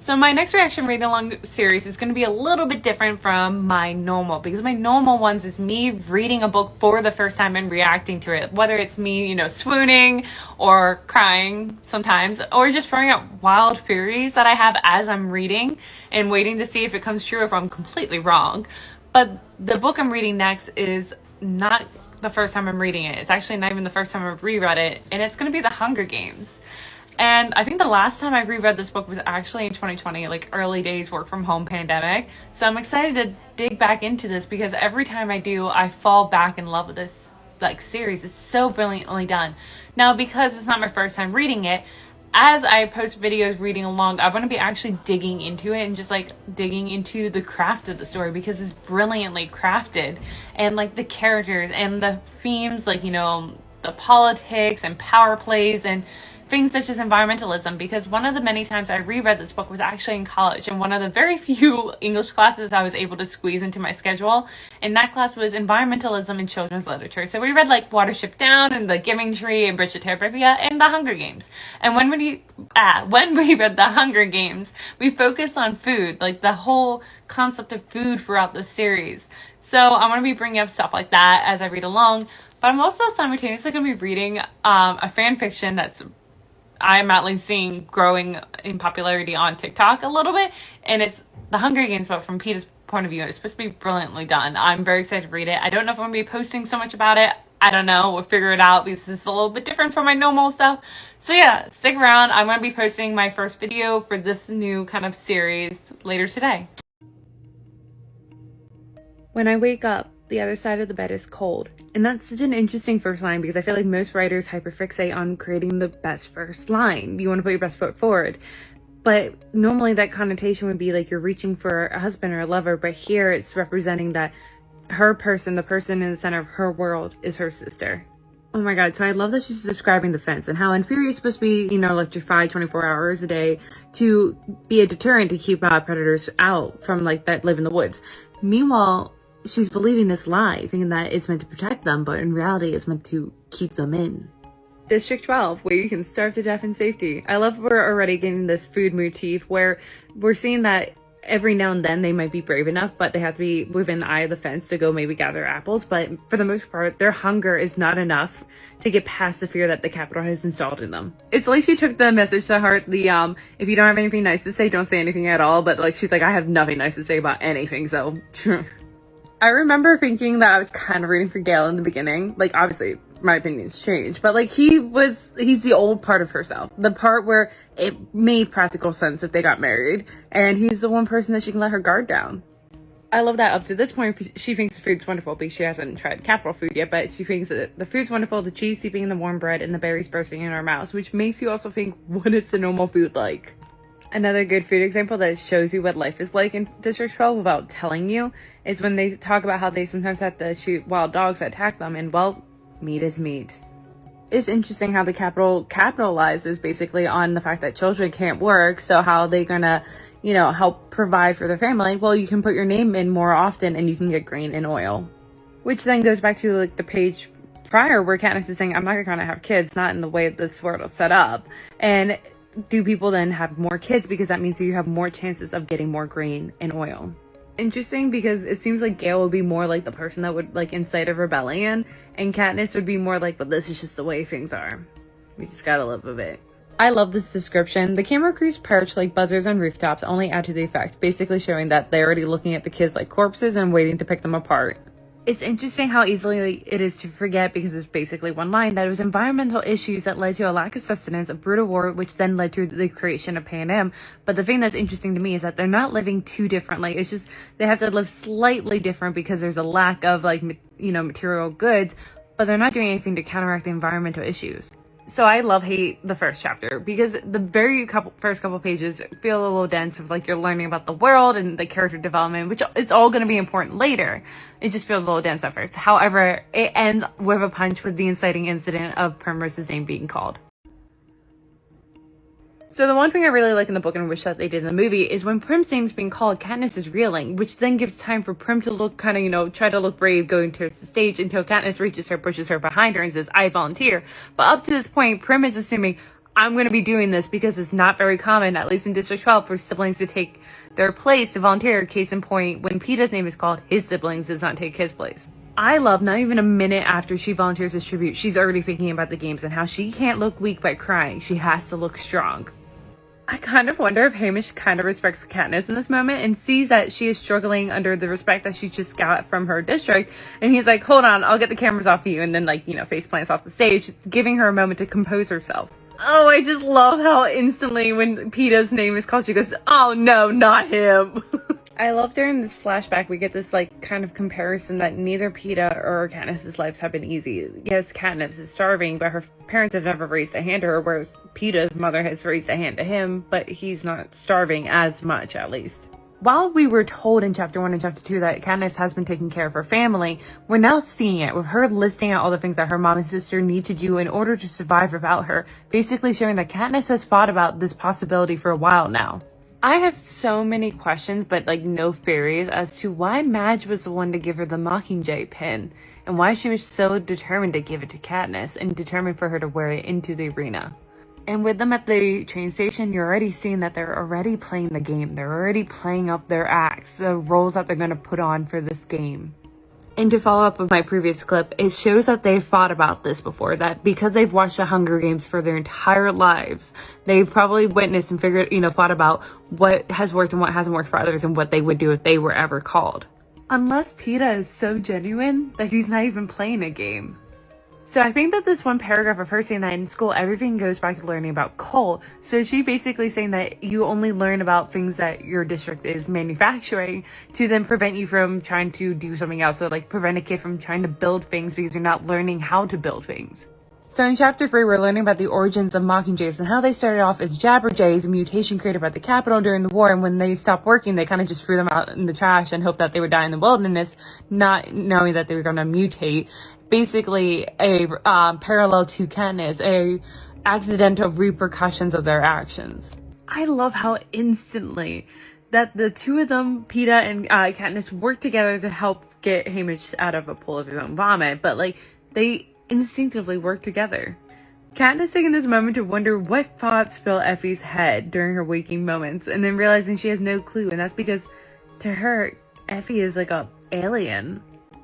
So my next reaction reading along series is going to be a little bit different from my normal, because my normal ones is me reading a book for the first time and reacting to it, whether it's me, swooning or crying sometimes, or just throwing out wild theories that I have as I'm reading and waiting to see if it comes true, if I'm completely wrong. But the book I'm reading next is not the first time I'm reading it. It's actually not even the first time I've reread it, and it's going to be The Hunger Games. And I think the last time I reread this book was actually in 2020, like early days work from home pandemic. So I'm excited to dig back into this, because every time I do, I fall back in love with this series. It's so brilliantly done. Now, because it's not my first time reading it, as I post videos reading along, I want to be actually digging into it and just digging into the craft of the story, because it's brilliantly crafted, and the characters and the themes, the politics and power plays and things such as environmentalism, because one of the many times I reread this book was actually in college, and one of the very few English classes I was able to squeeze into my schedule, and that class was environmentalism in children's literature. So we read Watership Down and The Giving Tree and Bridge to Terabithia and The Hunger Games. And when we read The Hunger Games, we focused on food, the whole concept of food throughout the series. So I'm going to be bringing up stuff like that as I read along, but I'm also simultaneously going to be reading a fan fiction that's I'm at least seeing growing in popularity on TikTok a little bit, and it's The Hunger Games, but from Peter's point of view. It's supposed to be brilliantly done. I'm very excited to read it. I don't know if I'm going to be posting so much about it. I don't know. We'll figure it out, because this is a little bit different from my normal stuff. So yeah, stick around. I'm going to be posting my first video for this new kind of series later today. When I wake up, the other side of the bed is cold. And that's such an interesting first line, because I feel like most writers hyperfixate on creating the best first line. You want to put your best foot forward. But normally that connotation would be you're reaching for a husband or a lover, but here it's representing that the person in the center of her world is her sister. Oh my god, so I love that she's describing the fence and how in theory it's supposed to be, electrified 24 hours a day to be a deterrent to keep predators out from that live in the woods. Meanwhile, she's believing this lie, thinking that it's meant to protect them, but in reality it's meant to keep them in. District 12, where you can starve to death in safety. I love we're already getting this food motif where we're seeing that every now and then they might be brave enough, but they have to be within the eye of the fence to go maybe gather apples. But for the most part, their hunger is not enough to get past the fear that the Capitol has installed in them. It's like she took the message to heart, if you don't have anything nice to say, don't say anything at all. But she's I have nothing nice to say about anything, so... I remember thinking that I was kind of rooting for Gale in the beginning. Obviously, my opinions changed. But, he's the old part of herself. The part where it made practical sense if they got married. And he's the one person that she can let her guard down. I love that up to this point, she thinks the food's wonderful, because she hasn't tried capital food yet. But she thinks that the food's wonderful, the cheese seeping in the warm bread, and the berries bursting in her mouth. Which makes you also think, what is the normal food like? Another good food example that shows you what life is like in District 12 without telling you is when they talk about how they sometimes have to shoot wild dogs that attack them, and well, meat is meat. It's interesting how the Capitol capitalizes basically on the fact that children can't work, so how they gonna, help provide for their family? Well, you can put your name in more often and you can get grain and oil. Which then goes back to the page prior where Katniss is saying, I'm not gonna have kids, not in the way this world is set up. And do people then have more kids, because that means you have more chances of getting more grain and oil? Interesting, because it seems like Gale would be more like the person that would incite a rebellion, and Katniss would be more but this is just the way things are. We just gotta live with it. I love this description. The camera crews perched like buzzers on rooftops only add to the effect, basically showing that they're already looking at the kids like corpses and waiting to pick them apart. It's interesting how easily it is to forget, because it's basically one line, that it was environmental issues that led to a lack of sustenance, a brutal war, which then led to the creation of Panem. But the thing that's interesting to me is that they're not living too differently. It's just they have to live slightly different because there's a lack of material goods, but they're not doing anything to counteract the environmental issues. So I hate the first chapter, because the first couple pages feel a little dense with you're learning about the world and the character development, which is all going to be important later. It just feels a little dense at first. However, it ends with a punch with the inciting incident of Primrose's name being called. So the one thing I really like in the book and wish that they did in the movie is when Prim's name's being called, Katniss is reeling, which then gives time for Prim to look try to look brave going towards the stage until Katniss reaches her, pushes her behind her and says, I volunteer. But up to this point, Prim is assuming, I'm going to be doing this because it's not very common, at least in District 12, for siblings to take their place to volunteer. Case in point, when Peeta's name is called, his siblings does not take his place. I love not even a minute after she volunteers as tribute, she's already thinking about the games and how she can't look weak by crying. She has to look strong. I kind of wonder if Hamish kind of respects Katniss in this moment and sees that she is struggling under the respect that she just got from her district. And he's like, hold on, I'll get the cameras off of you. And then, like, you know, face plants off the stage, giving her a moment to compose herself. Oh, I just love how instantly when Peeta's name is called, she goes, oh no, not him. I love during this flashback, we get this like kind of comparison that neither Peeta or Katniss's lives have been easy. Yes, Katniss is starving, but her parents have never raised a hand to her, whereas Peeta's mother has raised a hand to him, but he's not starving as much, at least. While we were told in chapter 1 and chapter 2 that Katniss has been taking care of her family, we're now seeing it with her listing out all the things that her mom and sister need to do in order to survive without her, basically showing that Katniss has thought about this possibility for a while now. I have so many questions, but like no theories as to why Madge was the one to give her the Mockingjay pin, and why she was so determined to give it to Katniss and determined for her to wear it into the arena. And with them at the train station, you're already seeing that they're already playing the game. They're already playing up their acts, the roles that they're going to put on for this game. And to follow up with my previous clip, it shows that they've thought about this before, that because they've watched the Hunger Games for their entire lives, they've probably witnessed and figured, thought about what has worked and what hasn't worked for others and what they would do if they were ever called. Unless Peeta is so genuine that he's not even playing a game. So I think that this one paragraph of her saying that in school, everything goes back to learning about coal. So she basically saying that you only learn about things that your district is manufacturing to then prevent you from trying to do something else. So like prevent a kid from trying to build things because you're not learning how to build things. So in chapter 3, we're learning about the origins of Mockingjays and how they started off as Jabberjays, a mutation created by the Capitol during the war. And when they stopped working, they kind of just threw them out in the trash and hoped that they would die in the wilderness, not knowing that they were going to mutate. Basically a parallel to Katniss, a accidental repercussions of their actions. I love how instantly that the two of them, Peeta and Katniss, work together to help get Hamish out of a pool of his own vomit, but like they instinctively work together. Katniss taking this moment to wonder what thoughts fill Effie's head during her waking moments, and then realizing she has no clue, and that's because to her, Effie is like a alien.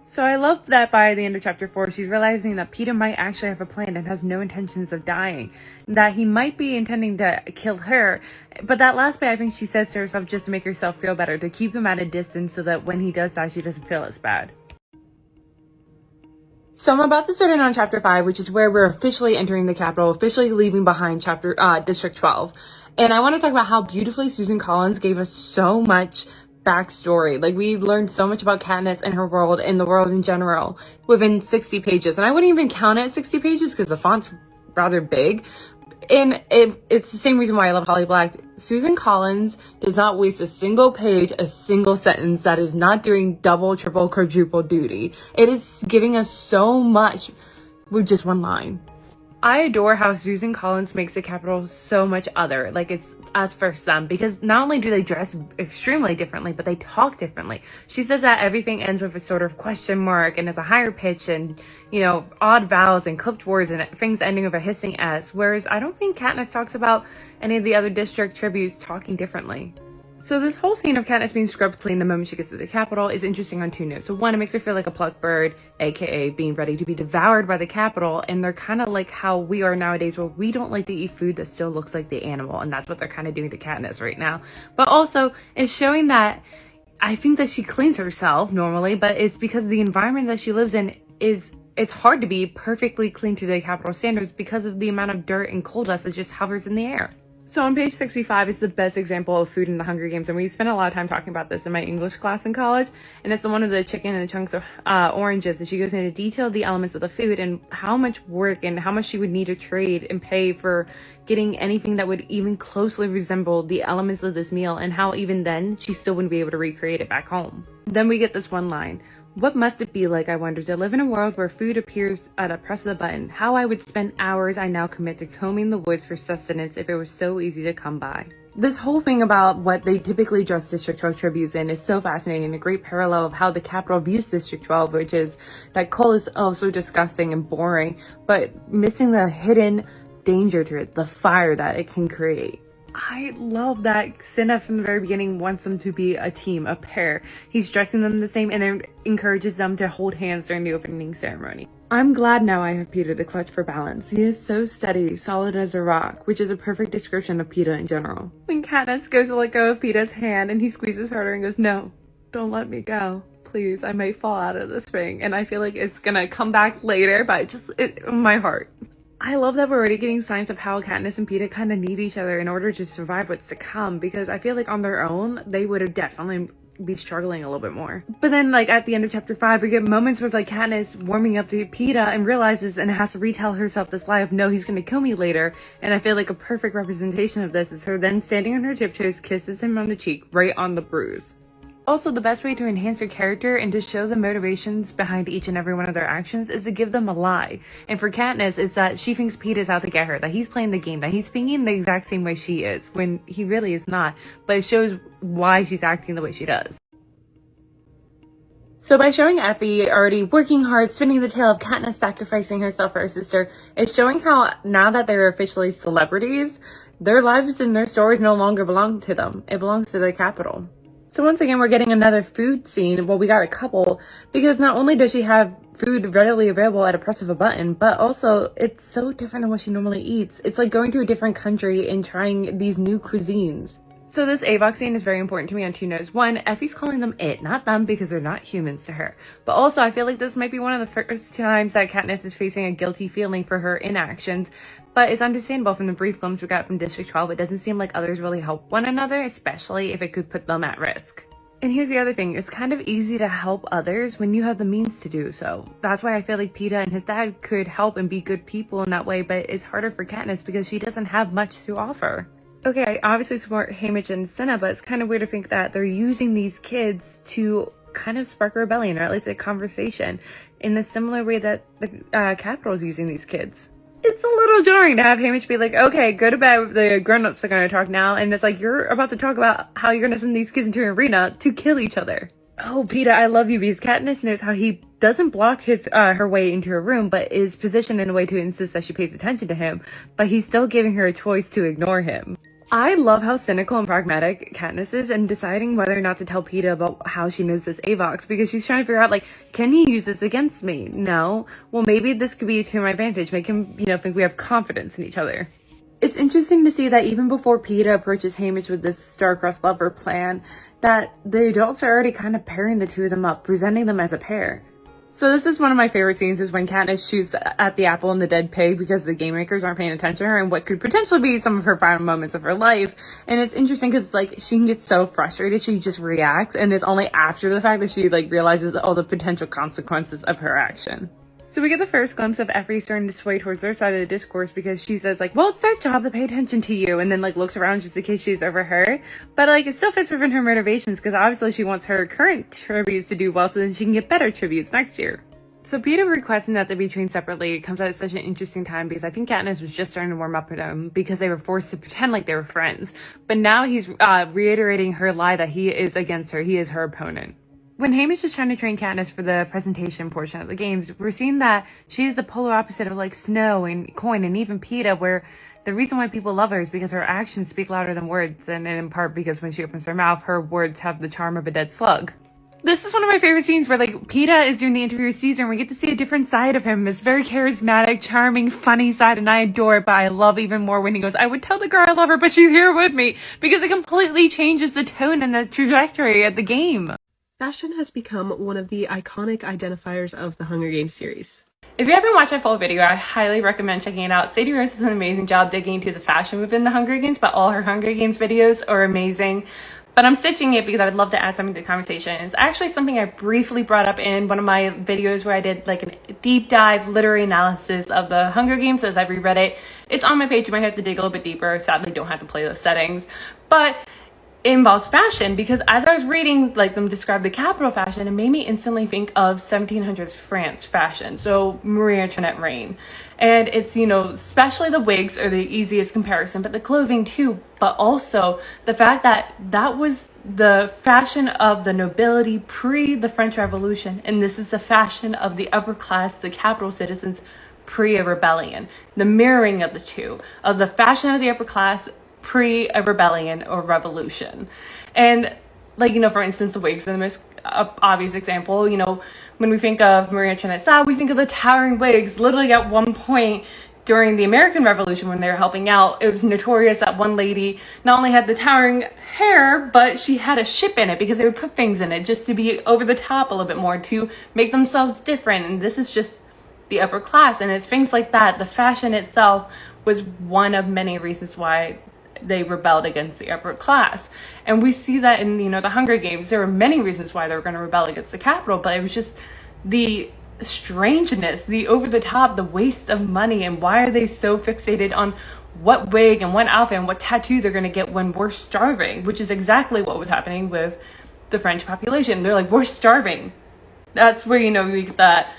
So I love that by the end of chapter 4, she's realizing that Peeta might actually have a plan and has no intentions of dying. That he might be intending to kill her. But that last bit, I think she says to herself just to make herself feel better, to keep him at a distance so that when he does die, she doesn't feel as bad. So I'm about to start in on chapter 5, which is where we're officially entering the Capitol, officially leaving behind District 12. And I want to talk about how beautifully Susan Collins gave us so much backstory. Like, we learned so much about Katniss and her world and the world in general within 60 pages. And I wouldn't even count it at 60 pages because the font's rather big. And it's the same reason why I love Holly Black. Susan Collins does not waste a single page, a single sentence that is not doing double, triple, quadruple duty. It is giving us so much with just one line. I adore how Susan Collins makes the Capitol so much other, like it's us versus them, because not only do they dress extremely differently, but they talk differently. She says that everything ends with a sort of question mark and has a higher pitch and, odd vowels and clipped words and things ending with a hissing S, whereas I don't think Katniss talks about any of the other district tributes talking differently. So this whole scene of Katniss being scrubbed clean the moment she gets to the Capitol is interesting on two notes. So one, it makes her feel like a plucked bird, aka being ready to be devoured by the Capitol, and they're kind of like how we are nowadays, where we don't like to eat food that still looks like the animal, and that's what they're kind of doing to Katniss right now. But also, it's showing that I think that she cleans herself normally, but it's because the environment that she lives in it's hard to be perfectly clean to the Capitol standards because of the amount of dirt and coal dust that just hovers in the air. So on page 65 is the best example of food in the Hunger Games, and we spent a lot of time talking about this in my English class in college, and it's the one of the chicken and the chunks of oranges, and she goes into detail the elements of the food and how much work and how much she would need to trade and pay for getting anything that would even closely resemble the elements of this meal, and how even then she still wouldn't be able to recreate it back home. Then we get this one line. What must it be like, I wonder, to live in a world where food appears at a press of the button? How I would spend hours I now commit to combing the woods for sustenance if it was so easy to come by. This whole thing about what they typically dress District 12 tributes in is so fascinating, a great parallel of how the Capitol views District 12, which is that coal is also disgusting and boring, but missing the hidden danger to it, the fire that it can create. I love that Cinna from the very beginning wants them to be a team, a pair. He's dressing them the same and then encourages them to hold hands during the opening ceremony. I'm glad now I have Peeta to clutch for balance. He is so steady, solid as a rock, which is a perfect description of Peeta in general. When Katniss goes to let go of Peeta's hand and he squeezes harder and goes, "No, don't let me go. Please, I may fall out of this ring." And I feel like it's gonna come back later, but my heart. I love that we're already getting signs of how Katniss and Peeta kind of need each other in order to survive what's to come, because I feel like on their own, they would have definitely be struggling a little bit more. But then, like, at the end of chapter 5, we get moments with, like, Katniss warming up to Peeta and realizes and has to retell herself this lie of, "No, he's gonna kill me later." And I feel like a perfect representation of this is her then standing on her tiptoes, kisses him on the cheek, right on the bruise. Also, the best way to enhance your character and to show the motivations behind each and every one of their actions is to give them a lie. And for Katniss, it's that she thinks Peeta's out to get her, that he's playing the game, that he's thinking the exact same way she is, when he really is not. But it shows why she's acting the way she does. So by showing Effie already working hard, spinning the tale of Katniss sacrificing herself for her sister, it's showing how now that they're officially celebrities, their lives and their stories no longer belong to them. It belongs to the Capitol. So once again, we're getting another food scene. Well, we got a couple, because not only does she have food readily available at a press of a button, but also it's so different than what she normally eats. It's like going to a different country and trying these new cuisines. So this Avox scene is very important to me on two notes. One, Effie's calling them it, not them, because they're not humans to her. But also, I feel like this might be one of the first times that Katniss is facing a guilty feeling for her inactions. But it's understandable from the brief glimpse we got from District 12. It doesn't seem like others really help one another, especially if it could put them at risk. And here's the other thing. It's kind of easy to help others when you have the means to do so. That's why I feel like Peeta and his dad could help and be good people in that way, but it's harder for Katniss because she doesn't have much to offer. Okay, I obviously support Haymitch and Cinna, but it's kind of weird to think that they're using these kids to kind of spark a rebellion, or at least a conversation, in a similar way that the Capitol is using these kids. It's a little jarring to have Haymitch be like, "Okay, go to bed, the grown-ups are going to talk now," and it's like, you're about to talk about how you're going to send these kids into an arena to kill each other. Oh, Peeta, I love you, because Katniss knows how he doesn't block her way into her room, but is positioned in a way to insist that she pays attention to him, but he's still giving her a choice to ignore him. I love how cynical and pragmatic Katniss is in deciding whether or not to tell Peeta about how she knows this Avox, because she's trying to figure out, like, can he use this against me? No. Well, maybe this could be to my advantage, make him, think we have confidence in each other. It's interesting to see that even before Peeta approaches Haymitch with this star-crossed lover plan, that the adults are already kind of pairing the two of them up, presenting them as a pair. So this is one of my favorite scenes, is when Katniss shoots at the apple and the dead pig because the game makers aren't paying attention to her and what could potentially be some of her final moments of her life. And it's interesting because, like, she can get so frustrated, she just reacts, and it's only after the fact that she, like, realizes all the potential consequences of her action. So we get the first glimpse of Effie starting to sway towards their side of the discourse, because she says, like, "Well, it's their job to pay attention to you," and then, like, looks around just in case she's overheard. But, like, it still fits within her motivations, because obviously she wants her current tributes to do well so then she can get better tributes next year. So Peeta requesting that they be trained separately comes at such an interesting time, because I think Katniss was just starting to warm up with him because they were forced to pretend like they were friends. But now he's reiterating her lie that he is against her, he is her opponent. When Haymitch is trying to train Katniss for the presentation portion of the games, we're seeing that she is the polar opposite of, like, Snow and Coin and even Peeta, where the reason why people love her is because her actions speak louder than words, and in part because when she opens her mouth, her words have the charm of a dead slug. This is one of my favorite scenes where, like, Peeta is doing the interview with Caesar and we get to see a different side of him, this very charismatic, charming, funny side, and I adore it, but I love even more when he goes, "I would tell the girl I love her, but she's here with me," because it completely changes the tone and the trajectory of the game. Fashion has become one of the iconic identifiers of the Hunger Games series. If you haven't watched my full video, I highly recommend checking it out. Sadie Rose does an amazing job digging into the fashion within the Hunger Games, but all her Hunger Games videos are amazing. But I'm stitching it because I would love to add something to the conversation. It's actually something I briefly brought up in one of my videos where I did, like, a deep dive literary analysis of the Hunger Games as I reread it. It's on my page. You might have to dig a little bit deeper. Sadly, don't have the playlist settings. But it involves fashion, because as I was reading, like, them describe the Capitol fashion, it made me instantly think of 1700s France fashion. So Marie Antoinette reign. And it's, especially the wigs are the easiest comparison, but the clothing too. But also the fact that that was the fashion of the nobility pre the French Revolution. And this is the fashion of the upper class, the capital citizens, pre a rebellion, the mirroring of the two, of the fashion of the upper class pre a rebellion or revolution. And like, you know, for instance, the wigs are the most obvious example. You know, when we think of Marie Antoinette's style, we think of the towering wigs. Literally at one point during the American Revolution, when they were helping out, it was notorious that one lady not only had the towering hair, but she had a ship in it because they would put things in it just to be over the top a little bit more, to make themselves different. And this is just the upper class, and it's things like that. The fashion itself was one of many reasons why they rebelled against the upper class. And we see that in, you know, the Hunger Games. There were many reasons why they were going to rebel against the capital, but it was just the strangeness, the over the top, the waste of money, and why are they so fixated on what wig and what outfit and what tattoo they're going to get when we're starving, which is exactly what was happening with the French population. They're like, we're starving. That's where, you know, we get that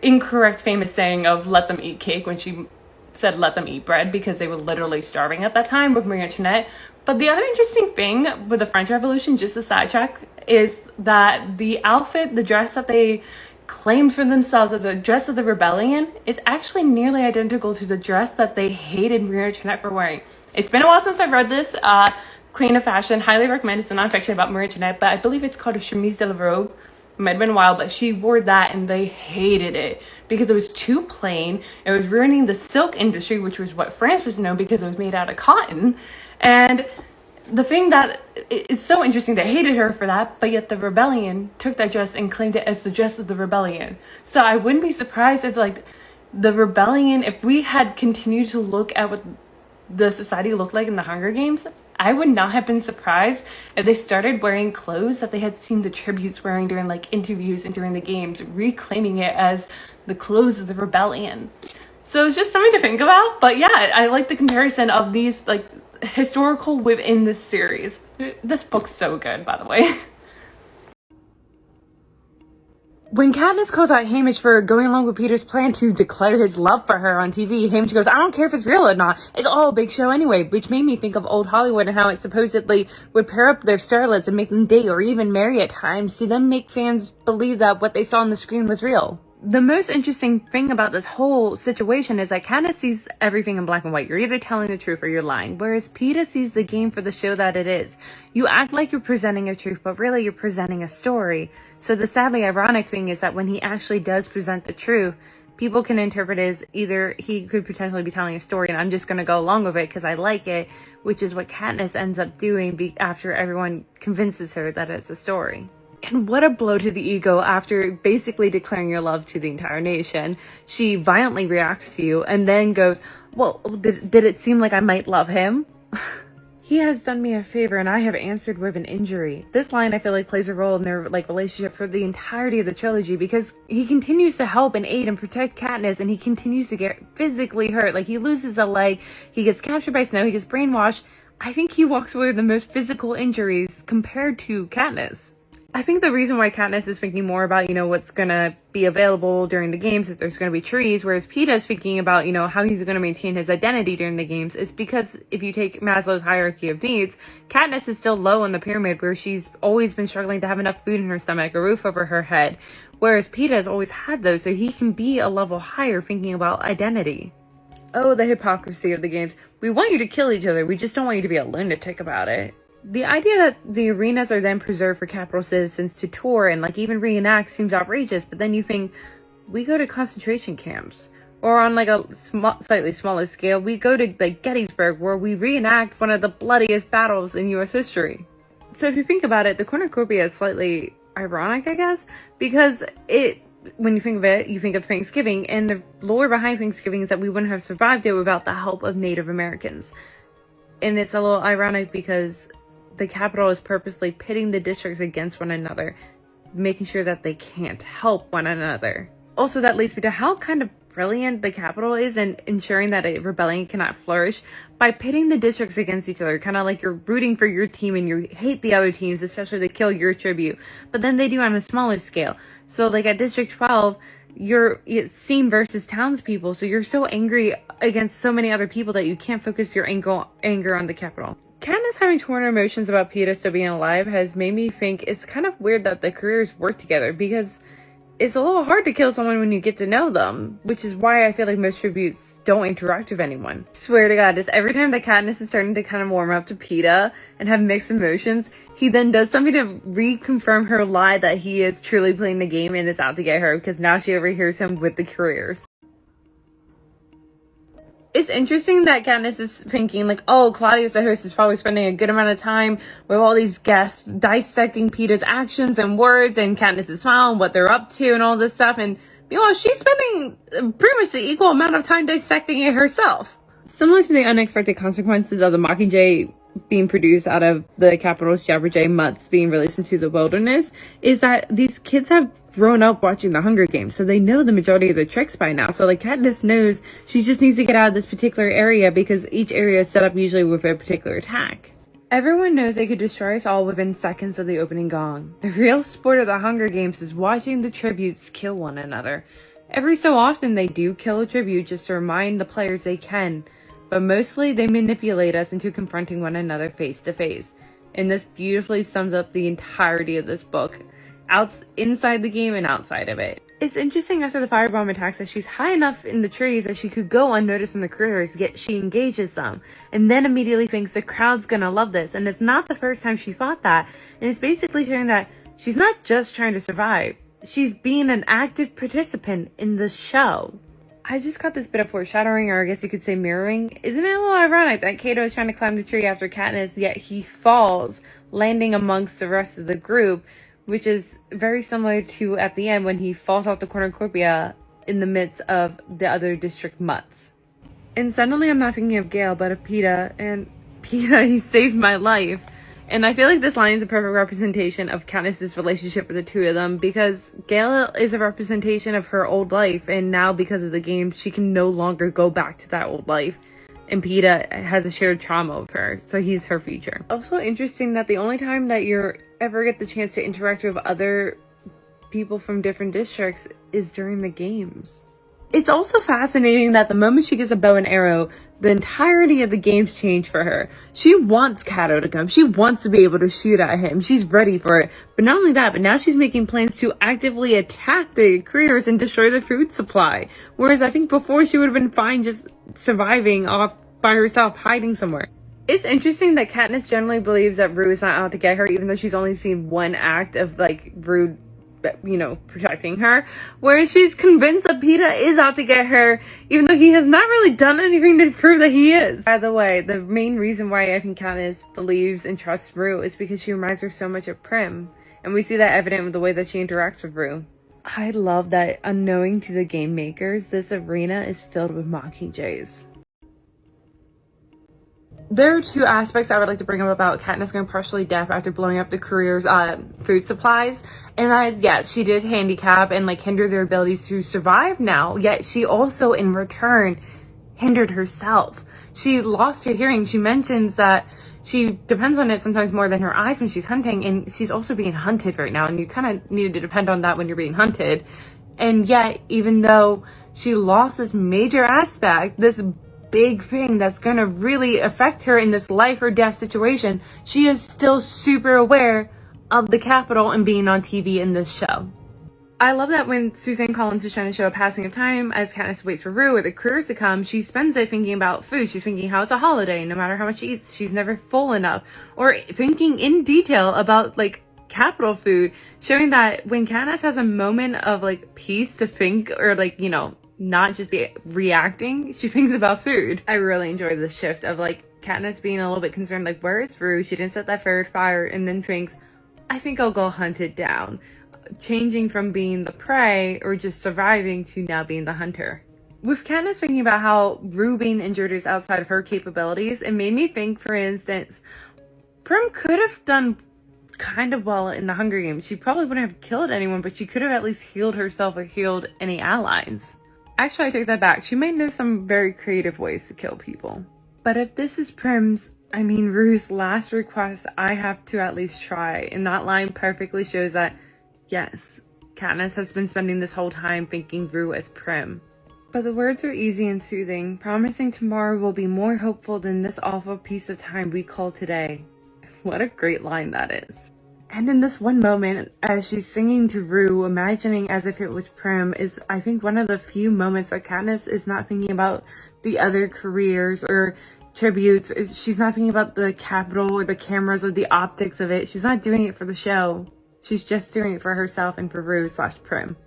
incorrect famous saying of let them eat cake when she said let them eat bread, because they were literally starving at that time with Marie Antoinette. But the other interesting thing with the French Revolution, just a sidetrack, is that the outfit, the dress that they claimed for themselves as a dress of the rebellion, is actually nearly identical to the dress that they hated Marie Antoinette for wearing. It's been a while since I've read this. Queen of Fashion, highly recommend. It's a nonfiction about Marie Antoinette, but I believe it's called a chemise de la robe. It might have been a while, but she wore that and they hated it because it was too plain. It was ruining the silk industry, which was what France was known because it was made out of cotton. And the thing that it's so interesting, they hated her for that, but yet the rebellion took that dress and claimed it as the dress of the rebellion. So I wouldn't be surprised if, like, the rebellion, if we had continued to look at what the society looked like in the Hunger Games, I would not have been surprised if they started wearing clothes that they had seen the tributes wearing during, like, interviews and during the games, reclaiming it as the clothes of the rebellion. So it's just something to think about. But yeah, I like the comparison of these, like, historical within this series. This book's so good, by the way. When Katniss calls out Haymitch for going along with Peter's plan to declare his love for her on TV, Haymitch goes, I don't care if it's real or not. It's all a big show anyway, which made me think of old Hollywood and how it supposedly would pair up their starlets and make them date or even marry at times to then make fans believe that what they saw on the screen was real. The most interesting thing about this whole situation is that Katniss sees everything in black and white. You're either telling the truth or you're lying. Whereas Peeta sees the game for the show that it is. You act like you're presenting a truth, but really you're presenting a story. So the sadly ironic thing is that when he actually does present the truth, people can interpret it as either he could potentially be telling a story and I'm just going to go along with it because I like it, which is what Katniss ends up doing after everyone convinces her that it's a story. And what a blow to the ego after basically declaring your love to the entire nation. She violently reacts to you and then goes, well, did it seem like I might love him? He has done me a favor and I have answered with an injury. This line I feel like plays a role in their relationship for the entirety of the trilogy because he continues to help and aid and protect Katniss and he continues to get physically hurt. Like he loses a leg, he gets captured by Snow, he gets brainwashed. I think he walks away with the most physical injuries compared to Katniss. I think the reason why Katniss is thinking more about, what's going to be available during the games, if there's going to be trees, whereas Peeta is thinking about, how he's going to maintain his identity during the games, is because if you take Maslow's hierarchy of needs, Katniss is still low on the pyramid where she's always been struggling to have enough food in her stomach, a roof over her head, whereas Peeta has always had those, so he can be a level higher thinking about identity. Oh, the hypocrisy of the games. We want you to kill each other, we just don't want you to be a lunatic about it. The idea that the arenas are then preserved for Capitol citizens to tour and even reenact seems outrageous, but then you think, we go to concentration camps. Or on a slightly smaller scale, we go to Gettysburg where we reenact one of the bloodiest battles in US history. So if you think about it, the cornucopia is slightly ironic, I guess, because when you think of it, you think of Thanksgiving, and the lore behind Thanksgiving is that we wouldn't have survived it without the help of Native Americans. And it's a little ironic because the Capitol is purposely pitting the districts against one another, making sure that they can't help one another. Also, that leads me to how kind of brilliant the Capitol is in ensuring that a rebellion cannot flourish by pitting the districts against each other. Kind of like you're rooting for your team and you hate the other teams, especially they kill your tribute. But then they do on a smaller scale. So at District 12, it's scene versus townspeople. So you're so angry against so many other people that you can't focus your anger on the Capitol. Katniss having torn emotions about Peeta still being alive has made me think it's kind of weird that the careers work together because it's a little hard to kill someone when you get to know them, which is why I feel like most tributes don't interact with anyone. Swear to God, just every time that Katniss is starting to kind of warm up to Peeta and have mixed emotions, he then does something to reconfirm her lie that he is truly playing the game and is out to get her, because now she overhears him with the careers. It's interesting that Katniss is thinking like, oh, Claudius the host is probably spending a good amount of time with all these guests dissecting Peeta's actions and words and Katniss's smile and what they're up to and all this stuff. And meanwhile, she's spending pretty much the equal amount of time dissecting it herself. Similar to the unexpected consequences of the Mockingjay being produced out of the capital's Jabberjay mutts being released into the wilderness, is that these kids have grown up watching the Hunger Games, so they know the majority of the tricks by now. So like Katniss knows she just needs to get out of this particular area because each area is set up usually with a particular attack. Everyone knows they could destroy us all within seconds of the opening gong. The real sport of the Hunger Games is watching the tributes kill one another. Every so often they do kill a tribute just to remind the players they can, but mostly they manipulate us into confronting one another face to face. And this beautifully sums up the entirety of this book, inside the game and outside of it. It's interesting after the firebomb attacks that she's high enough in the trees that she could go unnoticed from the critters, yet she engages them, and then immediately thinks the crowd's gonna love this. And it's not the first time she fought that, and it's basically showing that she's not just trying to survive, she's being an active participant in the show. I just got this bit of foreshadowing, or I guess you could say mirroring. Isn't it a little ironic that Cato is trying to climb the tree after Katniss, yet he falls, landing amongst the rest of the group, which is very similar to at the end when he falls off the cornucopia in the midst of the other district mutts. And suddenly I'm not thinking of Gale, but of Peeta, and Peeta, he saved my life. And I feel like this line is a perfect representation of Katniss's relationship with the two of them, because Gale is a representation of her old life, and now because of the game, she can no longer go back to that old life. And Peeta has a shared trauma with her, so he's her future. Also interesting that the only time that you ever get the chance to interact with other people from different districts is during the games. It's also fascinating that the moment she gets a bow and arrow, the entirety of the games change for her. She wants Cato to come. She wants to be able to shoot at him. She's ready for it. But not only that, but now she's making plans to actively attack the careers and destroy the food supply. Whereas I think before she would have been fine just surviving off by herself, hiding somewhere. It's interesting that Katniss generally believes that Rue is not out to get her, even though she's only seen one act of like Rue, you know, protecting her, whereas she's convinced that Peeta is out to get her, even though he has not really done anything to prove that he is. By the way, the main reason why I think Katniss believes and trusts Rue is because she reminds her so much of Prim, and we see that evident with the way that she interacts with Rue. I love that, unknowing to the game makers, this arena is filled with Mockingjays. There are two aspects I would like to bring up about Katniss going partially deaf after blowing up the career's food supplies. And that is, yes, she did handicap and like hinder their abilities to survive now. Yet she also, in return, hindered herself. She lost her hearing. She mentions that she depends on it sometimes more than her eyes when she's hunting. And she's also being hunted right now. And you kind of need to depend on that when you're being hunted. And yet, even though she lost this major aspect, this big thing that's gonna really affect her in this life or death situation, she is still super aware of the Capitol and being on TV in this show. I love that when Suzanne Collins is trying to show a passing of time as Katniss waits for Rue or the careers to come, she spends it thinking about food. She's thinking how it's a holiday, no matter how much she eats, she's never full enough. Or thinking in detail about like Capitol food, showing that when Katniss has a moment of like peace to think, or like, you know, not just be reacting, she thinks about food. I really enjoy this shift of like Katniss being a little bit concerned, like, where is Rue? She didn't set that third fire, and then thinks, I think I'll go hunt it down. Changing from being the prey or just surviving to now being the hunter. With Katniss thinking about how Rue being injured is outside of her capabilities, it made me think, for instance, Prim could have done kind of well in the Hunger Games. She probably wouldn't have killed anyone, but she could have at least healed herself or healed any allies. Actually, I take that back. She might know some very creative ways to kill people. But if this is Prim's, I mean Rue's last request, I have to at least try. And that line perfectly shows that, yes, Katniss has been spending this whole time thinking Rue as Prim. But the words are easy and soothing, promising tomorrow will be more hopeful than this awful piece of time we call today. What a great line that is. And in this one moment, as she's singing to Rue, imagining as if it was Prim, is I think one of the few moments that Katniss is not thinking about the other careers or tributes. She's not thinking about the Capitol or the cameras or the optics of it. She's not doing it for the show. She's just doing it for herself and for Rue/Prim.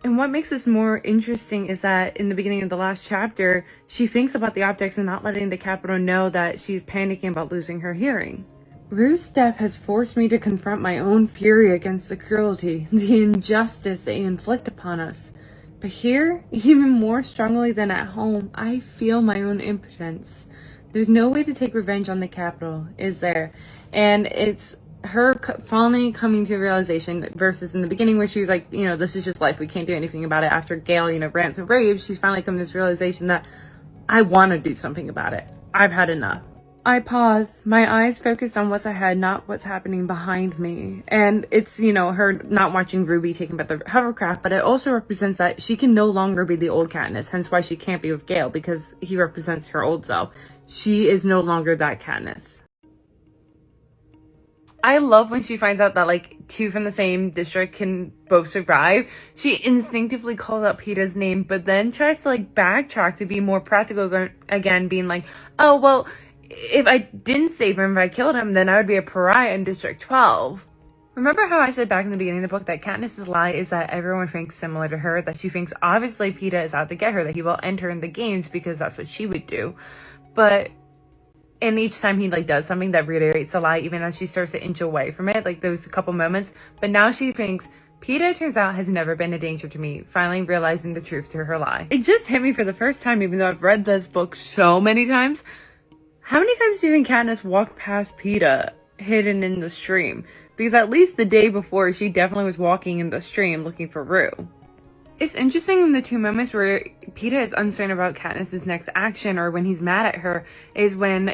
And what makes this more interesting is that in the beginning of the last chapter, she thinks about the optics and not letting the Capitol know that she's panicking about losing her hearing. Rue's step has forced me to confront my own fury against the cruelty, the injustice they inflict upon us. But here, even more strongly than at home, I feel my own impotence. There's no way to take revenge on the Capitol, is there? And it's her finally coming to a realization versus in the beginning where she was like, this is just life. We can't do anything about it. After Gale, rants and raves, she's finally come to this realization that I want to do something about it. I've had enough. I pause, my eyes focused on what's ahead, not what's happening behind me. And it's, her not watching Ruby taken by the hovercraft, but it also represents that she can no longer be the old Katniss, hence why she can't be with Gale, because he represents her old self. She is no longer that Katniss. I love when she finds out that, two from the same district can both survive. She instinctively calls out Peeta's name, but then tries to, backtrack to be more practical again, being like, oh, well, if I didn't save him, if I killed him, then I would be a pariah in District 12. Remember how I said back in the beginning of the book that Katniss's lie is that everyone thinks similar to her, that she thinks obviously Peeta is out to get her, that he will end her in the games because that's what she would do. And each time he does something that reiterates the lie, even as she starts to inch away from it, those couple moments. But now she thinks, Peeta, turns out, has never been a danger to me, finally realizing the truth to her lie. It just hit me for the first time, even though I've read this book so many times. How many times do you think Katniss walked past Peeta hidden in the stream? Because at least the day before, she definitely was walking in the stream looking for Rue. It's interesting in the two moments where Peeta is uncertain about Katniss's next action, or when he's mad at her, is when,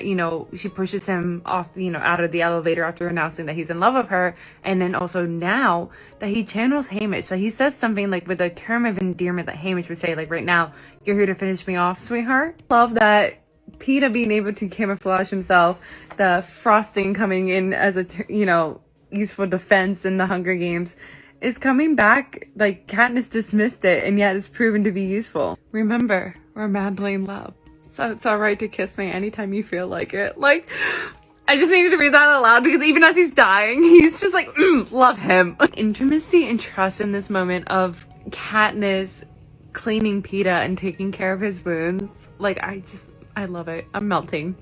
she pushes him off, out of the elevator after announcing that he's in love with her. And then also now that he channels Haymitch. So he says something with a term of endearment that Haymitch would say, right now, you're here to finish me off, sweetheart. Love that. Peeta being able to camouflage himself, the frosting coming in as a, useful defense in the Hunger Games, is coming back. Katniss dismissed it, and yet it's proven to be useful. Remember, we're madly in love. So it's alright to kiss me anytime you feel like it. I just needed to read that out loud because even as he's dying, he's just love him. Intimacy and trust in this moment of Katniss cleaning Peeta and taking care of his wounds. I love it. I'm melting.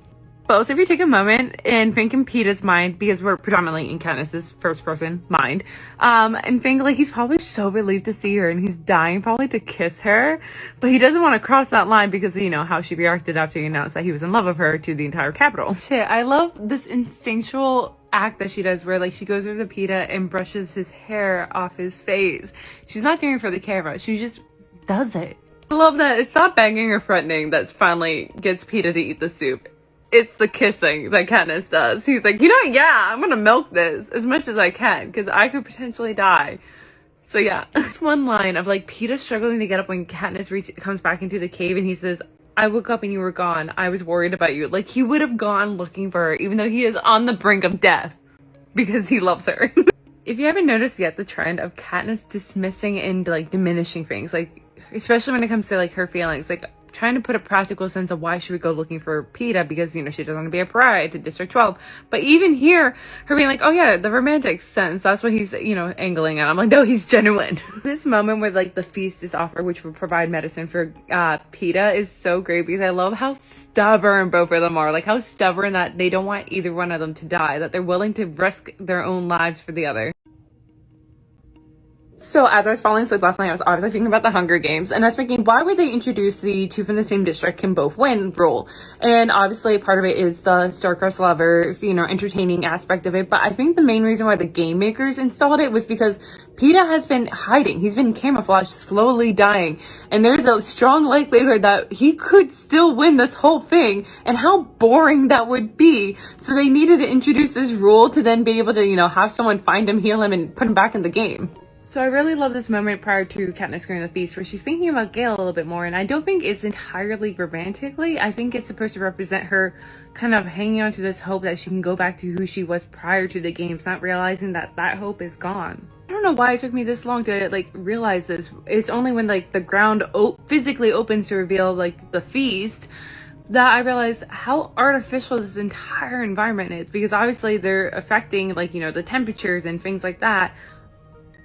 But also, if you take a moment and think in Peeta's mind, because we're predominantly in Katniss's first person mind, and think he's probably so relieved to see her and he's dying probably to kiss her, but he doesn't want to cross that line because how she reacted after he announced that he was in love with her to the entire Capitol. Shit, I love this instinctual act that she does where she goes over to Peeta and brushes his hair off his face. She's not doing it for the camera. She just does it. I love that it's not begging or threatening that finally gets Peeta to eat the soup. It's the kissing that Katniss does. He's like, I'm gonna milk this as much as I can because I could potentially die. So yeah, it's one line of Peeta struggling to get up when Katniss comes back into the cave and he says, I woke up and you were gone. I was worried about you. He would have gone looking for her even though he is on the brink of death because he loves her. If you haven't noticed yet, the trend of Katniss dismissing and diminishing things, especially when it comes to her feelings, trying to put a practical sense of why she would go looking for Peeta because she doesn't want to be a pariah to District 12. But even here, her being oh yeah, the romantic sense, that's what he's angling at. I'm no, he's genuine. This moment where the feast is offered, which will provide medicine for Peeta, is so great because I love how stubborn both of them are. How stubborn that they don't want either one of them to die, that they're willing to risk their own lives for the other. So as I was falling asleep last night, I was obviously thinking about the Hunger Games, and I was thinking, why would they introduce the two from the same district can both win rule? And obviously part of it is the star-crossed lovers, entertaining aspect of it, but I think the main reason why the game makers installed it was because Peeta has been hiding. He's been camouflaged, slowly dying, and there's a strong likelihood that he could still win this whole thing, and how boring that would be. So they needed to introduce this rule to then be able to, have someone find him, heal him, and put him back in the game. So I really love this moment prior to Katniss going to the feast where she's thinking about Gale a little bit more, and I don't think it's entirely romantically. I think it's supposed to represent her kind of hanging on to this hope that she can go back to who she was prior to the games, not realizing that that hope is gone. I don't know why it took me this long to like realize this. It's only when like the ground physically opens to reveal like the feast that I realized how artificial this entire environment is, because obviously they're affecting like, you know, the temperatures and things like that.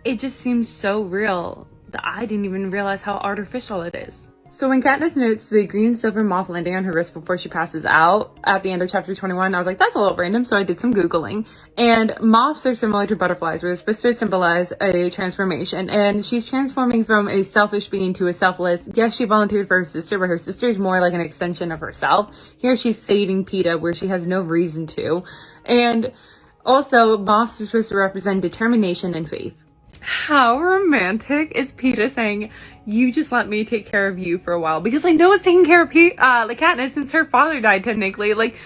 It just seems so real that I didn't even realize how artificial it is. So when Katniss notes the green silver moth landing on her wrist before she passes out at the end of chapter 21, I was like, that's a little random, so I did some Googling. And moths are similar to butterflies, where they're supposed to symbolize a transformation. And she's transforming from a selfish being to a selfless. Yes, she volunteered for her sister, but her sister is more like an extension of herself. Here she's saving Peeta where she has no reason to. And also, moths are supposed to represent determination and faith. How romantic is Peeta saying, you just let me take care of you for a while, because no one's taking care of Katniss since her father died, technically. Like,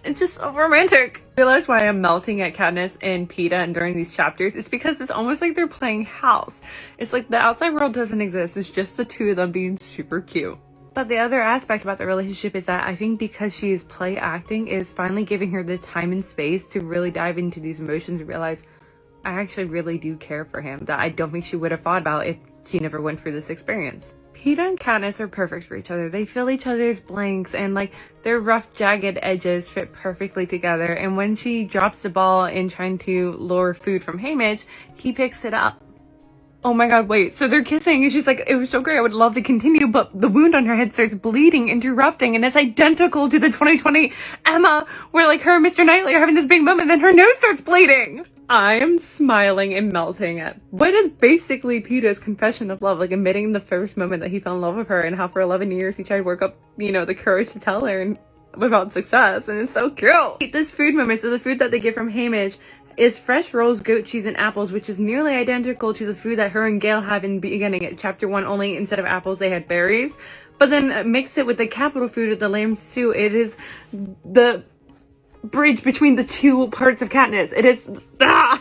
it's just so romantic. I realize why I'm melting at Katniss and Peeta and during these chapters. It's because it's almost like they're playing house. It's like the outside world doesn't exist. It's just the two of them being super cute. But the other aspect about the relationship is that I think because she is play acting, it is finally giving her the time and space to really dive into these emotions and realize, I actually really do care for him, that I don't think she would have thought about if she never went through this experience. Peeta and Katniss are perfect for each other. They fill each other's blanks, and like their rough, jagged edges fit perfectly together. And when she drops the ball in trying to lure food from Haymitch, he picks it up. Oh my god, wait, so they're kissing and she's like, it was so great, I would love to continue, but the wound on her head starts bleeding, interrupting, and it's identical to the 2020 Emma, where like her and Mr. Knightley are having this big moment, then her nose starts bleeding. I am smiling and melting at what is basically Peeta's confession of love, like admitting the first moment that he fell in love with her and how for 11 years he tried to work up, you know, the courage to tell her and without success, and it's so cute. This food moment, so the food that they get from Haymitch is fresh rolls, goat cheese, and apples, which is nearly identical to the food that her and Gale have in the beginning at chapter 1, only instead of apples they had berries. But then mix it with the capital food of the lamb stew. It is the bridge between the two parts of Katniss. It is... Ah!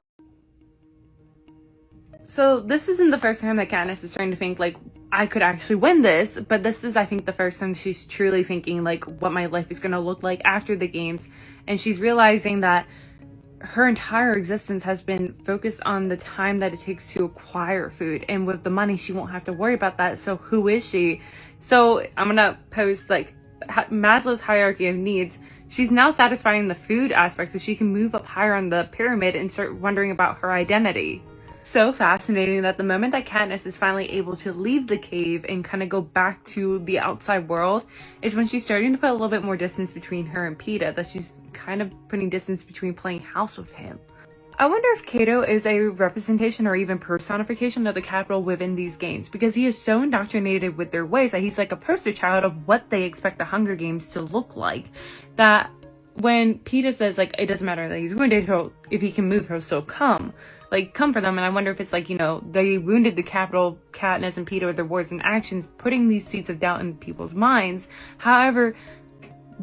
So this isn't the first time that Katniss is trying to think, like, I could actually win this, but this is, I think, the first time she's truly thinking, like, what my life is going to look like after the games. And she's realizing that her entire existence has been focused on the time that it takes to acquire food, and with the money she won't have to worry about that. So who is she? So I'm gonna post like Maslow's hierarchy of needs. She's now satisfying the food aspect so she can move up higher on the pyramid and start wondering about her identity. So fascinating that the moment that Katniss is finally able to leave the cave and kind of go back to the outside world is when she's starting to put a little bit more distance between her and Peeta, that she's kind of putting distance between playing house with him. I wonder if Cato is a representation or even personification of the Capitol within these games, because he is so indoctrinated with their ways that he's like a poster child of what they expect the Hunger Games to look like, that when Peeta says, like, it doesn't matter that he's wounded, if he can move, he'll still come for them. And I wonder if it's like, you know, they wounded the Capitol, Katniss and Peeta with their words and actions, putting these seeds of doubt in people's minds. However,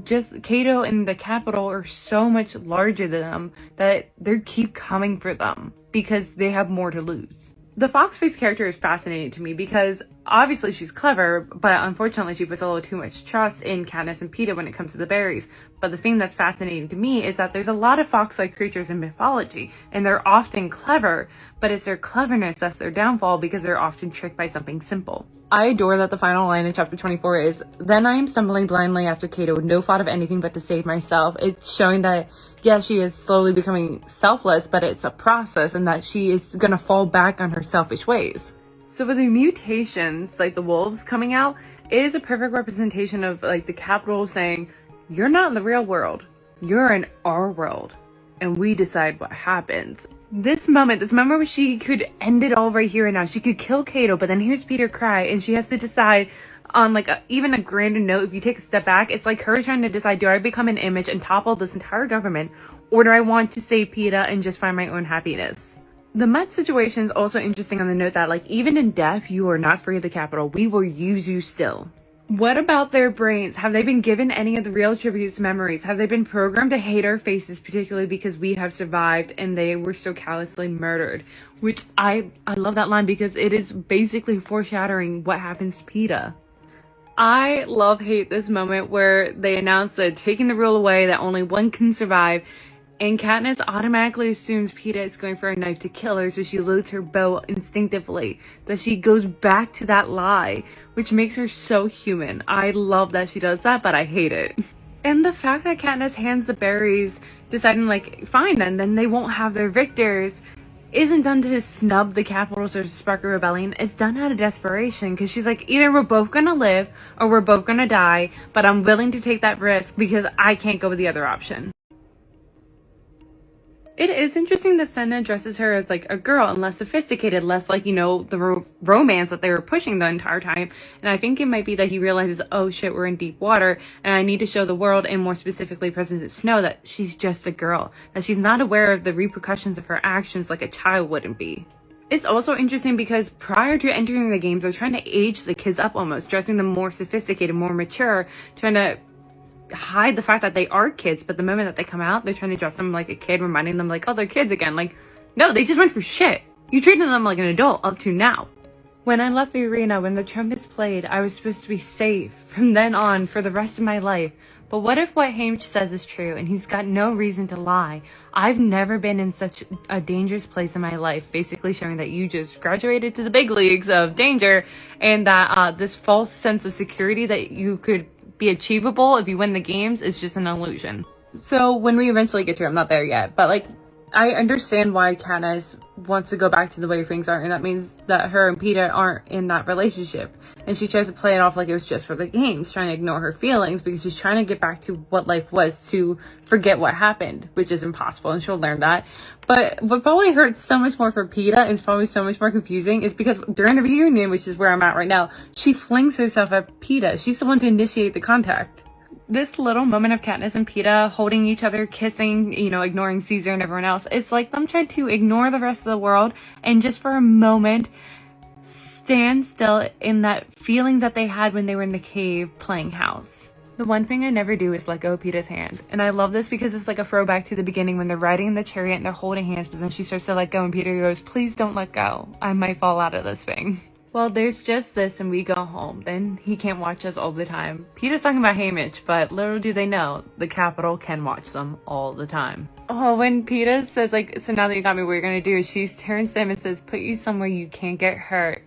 just Cato and the Capitol are so much larger than them that they keep coming for them because they have more to lose. The Fox-Face character is fascinating to me because obviously she's clever, but unfortunately she puts a little too much trust in Katniss and Peeta when it comes to the berries. But the thing that's fascinating to me is that there's a lot of fox-like creatures in mythology, and they're often clever, but it's their cleverness that's their downfall because they're often tricked by something simple. I adore that the final line in chapter 24 is, "Then I am stumbling blindly after Cato with no thought of anything but to save myself." It's showing that, yeah, she is slowly becoming selfless, but it's a process, and that she is going to fall back on her selfish ways. So with the mutations, like the wolves coming out, it is a perfect representation of like the Capitol saying, you're not in the real world, you're in our world, and we decide what happens. This moment where she could end it all right here and now. She could kill Cato, but then here's Peter cry, and she has to decide on like even a grander note. If you take a step back, it's like her trying to decide, do I become an image and topple this entire government, or do I want to save Peeta and just find my own happiness? The Met situation is also interesting on the note that, like, even in death, you are not free of the Capitol. We will use you still. What about their brains? Have they been given any of the real attributes, memories? Have they been programmed to hate our faces, particularly because we have survived and they were so callously murdered? Which I love that line because it is basically foreshadowing what happens to Peeta. I hate this moment where they announce that taking the rule away, that only one can survive, and Katniss automatically assumes Peeta is going for a knife to kill her, so she loads her bow instinctively. That she goes back to that lie, which makes her so human. I love that she does that, but I hate it. And the fact that Katniss hands the berries, deciding like, fine then they won't have their victors, isn't done to snub the Capitals or spark a rebellion. It's done out of desperation, because she's like, either we're both gonna live or we're both gonna die, but I'm willing to take that risk because I can't go with the other option. It is interesting that Senna addresses her as like a girl and less sophisticated, less like, you know, the romance that they were pushing the entire time. And I think it might be that he realizes, oh shit, we're in deep water and I need to show the world, and more specifically President Snow, that she's just a girl, that she's not aware of the repercussions of her actions like a child wouldn't be. It's also interesting because prior to entering the games, they're trying to age the kids up almost, dressing them more sophisticated, more mature, trying to hide the fact that they are kids, but the moment that they come out, they're trying to dress them like a kid, reminding them like, oh, they're kids again. Like, no, they just went for shit. You treated them like an adult up to now. When I left the arena, when the trumpets played, I was supposed to be safe from then on for the rest of my life. But what if what Haymitch says is true and he's got no reason to lie? I've never been in such a dangerous place in my life, basically showing that you just graduated to the big leagues of danger, and that this false sense of security that you could be achievable if you win the games is just an illusion. So when we eventually get to it, I'm not there yet, but like, I understand why Katniss wants to go back to the way things are, and that means that her and Peeta aren't in that relationship. And she tries to play it off like it was just for the games, trying to ignore her feelings because she's trying to get back to what life was, to forget what happened, which is impossible, and she'll learn that. But what probably hurts so much more for Peeta, and it's probably so much more confusing, is because during the reunion, which is where I'm at right now, she flings herself at Peeta. She's the one to initiate the contact. This little moment of Katniss and Peeta holding each other, kissing, you know, ignoring Caesar and everyone else, it's like them trying to ignore the rest of the world and just for a moment stand still in that feeling that they had when they were in the cave playing house. The one thing I never do is let go of Peeta's hand. And I love this because it's like a throwback to the beginning when they're riding in the chariot and they're holding hands, but then she starts to let go and Peeta goes, please don't let go. I might fall out of this thing. Well, there's just this and we go home. Then he can't watch us all the time. Peeta's talking about Haymitch, but little do they know, the Capitol can watch them all the time. Oh, when Peeta says like, so now that you got me, what you're gonna do, she turns to him and says, put you somewhere you can't get hurt.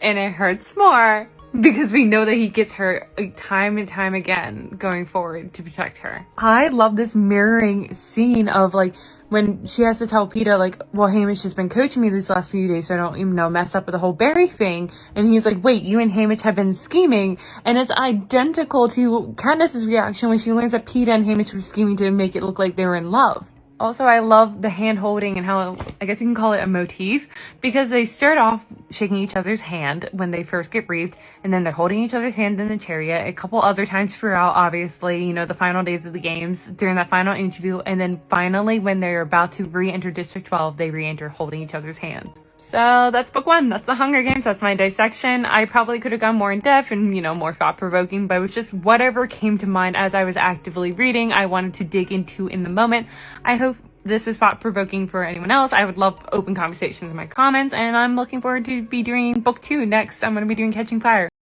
And it hurts more because we know that he gets hurt time and time again going forward to protect her. I love this mirroring scene of like, when she has to tell Peeta, like, well, Haymitch has been coaching me these last few days, so I don't even know, mess up with the whole berry thing. And he's like, wait, you and Haymitch have been scheming. And it's identical to Katniss's reaction when she learns that Peeta and Haymitch were scheming to make it look like they were in love. Also, I love the hand holding and how, I guess you can call it a motif, because they start off shaking each other's hand when they first get briefed, and then they're holding each other's hand in the chariot a couple other times throughout, obviously, you know, the final days of the games, during that final interview, and then finally when they're about to re-enter District 12, they re-enter holding each other's hand. So that's book one. That's the Hunger Games. That's my dissection. I probably could have gone more in depth and, you know, more thought-provoking, but it was just whatever came to mind as I was actively reading, I wanted to dig into in the moment. I hope this was thought-provoking for anyone else. I would love open conversations in my comments, and I'm looking forward to be doing book 2 next. I'm going to be doing Catching Fire.